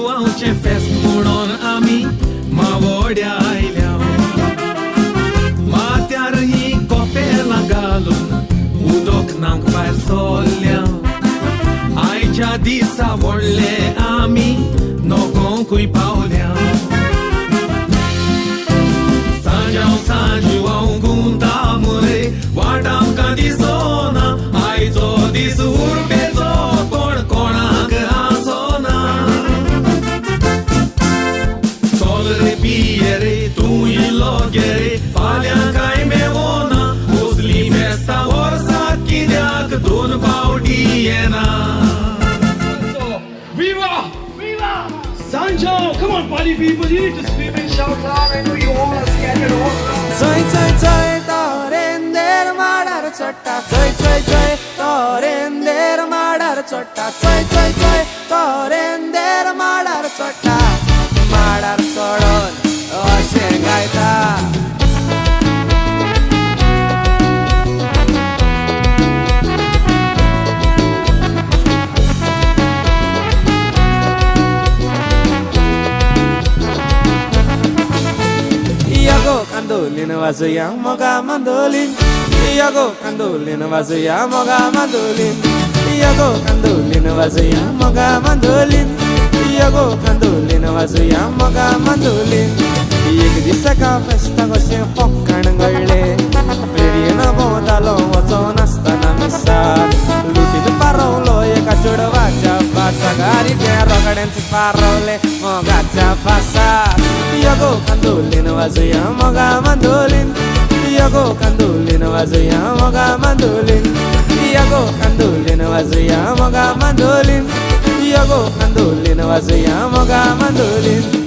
सांजुआवचें फेस्त म्हणून आमी मावड्या आयल्या माथ्यार ही कोपेलां घालून उदक नांक भायर सरल्या आयच्या दिसा व्हडले आमी नोकोंकूय पावल्या सांजुआव गुंता मुरे वाट आमकां दिसोना आयचो दीस उर्बेचो कोण कोणाक आसोना चल रे पिये रे तूं इल्लो गे रे फाल्यां कांय मेवोना कसली फेस्तां वर्साक कित्याक दोन फावटी येना Viva! Viva! Sanjo! Come on, party people, you need to scream and shout loud. I know you all are scattered all around. Joy, joy, joy, torender madar chotta. Joy, joy, joy, torender madar chotta. Joy, joy, joy, torender madar chotta. Madar chodon, ashe gaita. Iago kandolin wazuya moga mandolin. Iago kandolin wazuya moga mandolin. Iago kandolin wazuya moga mandolin. Iago kandolin wazuya moga mandolin. एक दिसाका फेस्ता कशें फक्कण घडले फेरयेन भोंवतालो वचोन आसतना मिसाक लुटीन पारवलो एका चेडवाच्या फासागारी त्या रोगड्यांच पारवले मोगाच्या फासाक Iago kandolin wazuya moga mandolin. Iago kandolin wazuya moga mandolin. Iago kandolin wazuya moga mandolin. Iago kandolin wazuya moga mandolin.